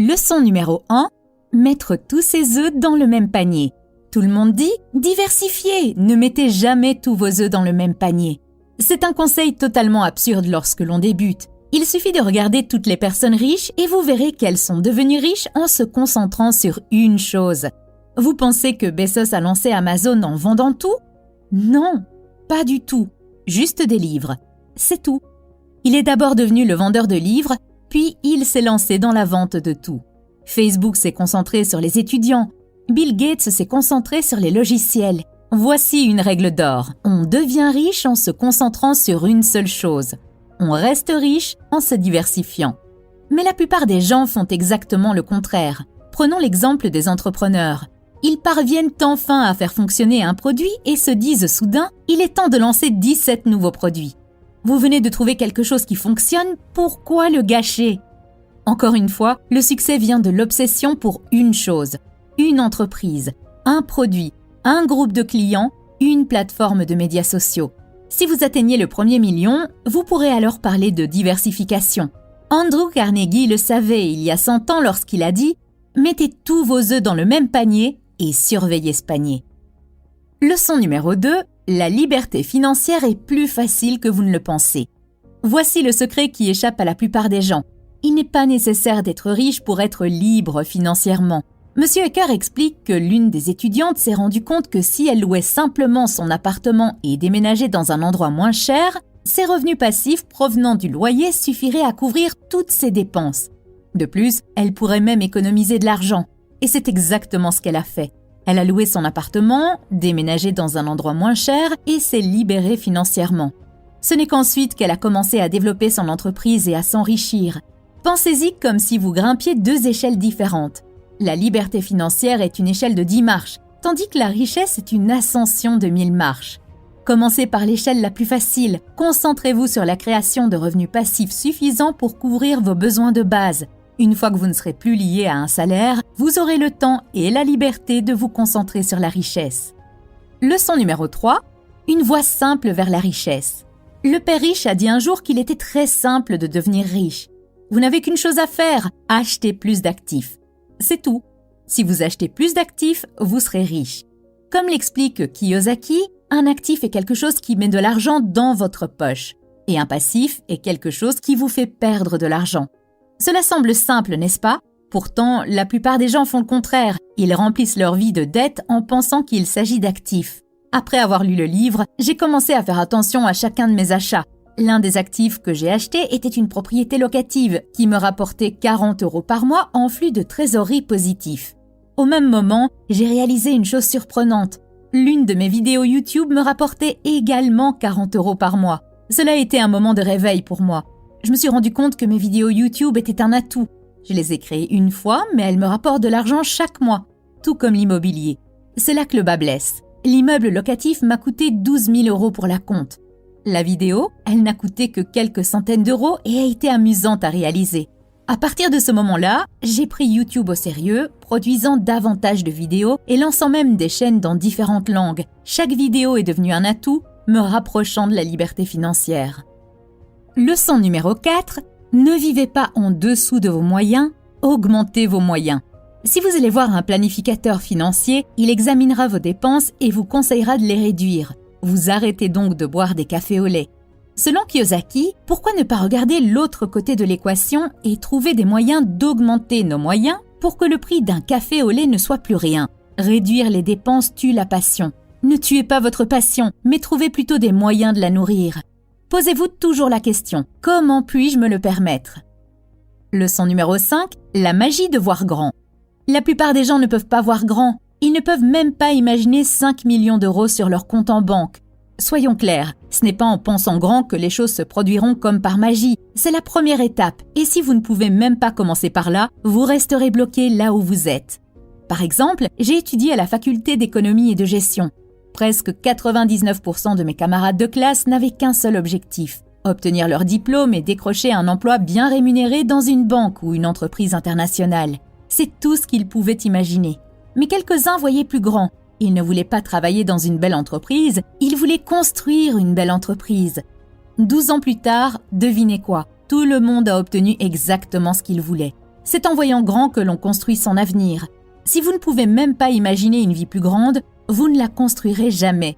Leçon numéro 1. Mettre tous ses œufs dans le même panier. Tout le monde dit « diversifiez, ne mettez jamais tous vos œufs dans le même panier ». C'est un conseil totalement absurde lorsque l'on débute. Il suffit de regarder toutes les personnes riches et vous verrez qu'elles sont devenues riches en se concentrant sur une chose. Vous pensez que Bezos a lancé Amazon en vendant tout? Non, pas du tout. Juste des livres. C'est tout. Il est d'abord devenu le vendeur de livres, puis il s'est lancé dans la vente de tout. Facebook s'est concentré sur les étudiants. Bill Gates s'est concentré sur les logiciels. Voici une règle d'or. On devient riche en se concentrant sur une seule chose. On reste riche en se diversifiant. Mais la plupart des gens font exactement le contraire. Prenons l'exemple des entrepreneurs. Ils parviennent enfin à faire fonctionner un produit et se disent soudain « il est temps de lancer 17 nouveaux produits ». Vous venez de trouver quelque chose qui fonctionne, pourquoi le gâcher? Encore une fois, le succès vient de l'obsession pour une chose, une entreprise, un produit, un groupe de clients, une plateforme de médias sociaux. Si vous atteignez le premier million, vous pourrez alors parler de diversification. Andrew Carnegie le savait il y a 100 ans lorsqu'il a dit « mettez tous vos œufs dans le même panier et surveillez ce panier ». Leçon numéro 2. La liberté financière est plus facile que vous ne le pensez. Voici le secret qui échappe à la plupart des gens. Il n'est pas nécessaire d'être riche pour être libre financièrement. Monsieur Ecker explique que l'une des étudiantes s'est rendue compte que si elle louait simplement son appartement et déménageait dans un endroit moins cher, ses revenus passifs provenant du loyer suffiraient à couvrir toutes ses dépenses. De plus, elle pourrait même économiser de l'argent. Et c'est exactement ce qu'elle a fait. Elle a loué son appartement, déménagé dans un endroit moins cher et s'est libérée financièrement. Ce n'est qu'ensuite qu'elle a commencé à développer son entreprise et à s'enrichir. Pensez-y comme si vous grimpiez 2 échelles différentes. La liberté financière est une échelle de 10 marches, tandis que la richesse est une ascension de 1000 marches. Commencez par l'échelle la plus facile. Concentrez-vous sur la création de revenus passifs suffisants pour couvrir vos besoins de base. Une fois que vous ne serez plus lié à un salaire, vous aurez le temps et la liberté de vous concentrer sur la richesse. Leçon numéro 3. Une voie simple vers la richesse. Le père riche a dit un jour qu'il était très simple de devenir riche. Vous n'avez qu'une chose à faire, acheter plus d'actifs. C'est tout. Si vous achetez plus d'actifs, vous serez riche. Comme l'explique Kiyosaki, un actif est quelque chose qui met de l'argent dans votre poche. Et un passif est quelque chose qui vous fait perdre de l'argent. Cela semble simple, n'est-ce pas? Pourtant, la plupart des gens font le contraire. Ils remplissent leur vie de dettes en pensant qu'il s'agit d'actifs. Après avoir lu le livre, j'ai commencé à faire attention à chacun de mes achats. L'un des actifs que j'ai acheté était une propriété locative qui me rapportait 40 € par mois en flux de trésorerie positif. Au même moment, j'ai réalisé une chose surprenante. L'une de mes vidéos YouTube me rapportait également 40 € par mois. Cela a été un moment de réveil pour moi. Je me suis rendu compte que mes vidéos YouTube étaient un atout. Je les ai créées une fois, mais elles me rapportent de l'argent chaque mois, tout comme l'immobilier. C'est là que le bas blesse. L'immeuble locatif m'a coûté 12 000 € pour la compte. La vidéo, elle n'a coûté que quelques centaines d'euros et a été amusante à réaliser. À partir de ce moment-là, j'ai pris YouTube au sérieux, produisant davantage de vidéos et lançant même des chaînes dans différentes langues. Chaque vidéo est devenue un atout, me rapprochant de la liberté financière. Leçon numéro 4. Ne vivez pas en dessous de vos moyens, augmentez vos moyens. Si vous allez voir un planificateur financier, il examinera vos dépenses et vous conseillera de les réduire. Vous arrêtez donc de boire des cafés au lait. Selon Kiyosaki, pourquoi ne pas regarder l'autre côté de l'équation et trouver des moyens d'augmenter nos moyens pour que le prix d'un café au lait ne soit plus rien? Réduire les dépenses tue la passion. Ne tuez pas votre passion, mais trouvez plutôt des moyens de la nourrir. Posez-vous toujours la question « Comment puis-je me le permettre ?» Leçon numéro 5. La magie de voir grand. La plupart des gens ne peuvent pas voir grand. Ils ne peuvent même pas imaginer 5 millions d'euros sur leur compte en banque. Soyons clairs, ce n'est pas en pensant grand que les choses se produiront comme par magie. C'est la première étape. Et si vous ne pouvez même pas commencer par là, vous resterez bloqué là où vous êtes. Par exemple, j'ai étudié à la faculté d'économie et de gestion. Presque 99% de mes camarades de classe n'avaient qu'un seul objectif, obtenir leur diplôme et décrocher un emploi bien rémunéré dans une banque ou une entreprise internationale. C'est tout ce qu'ils pouvaient imaginer. Mais quelques-uns voyaient plus grand. Ils ne voulaient pas travailler dans une belle entreprise, ils voulaient construire une belle entreprise. 12 ans plus tard, devinez quoi? Tout le monde a obtenu exactement ce qu'il voulait. C'est en voyant grand que l'on construit son avenir. Si vous ne pouvez même pas imaginer une vie plus grande, vous ne la construirez jamais.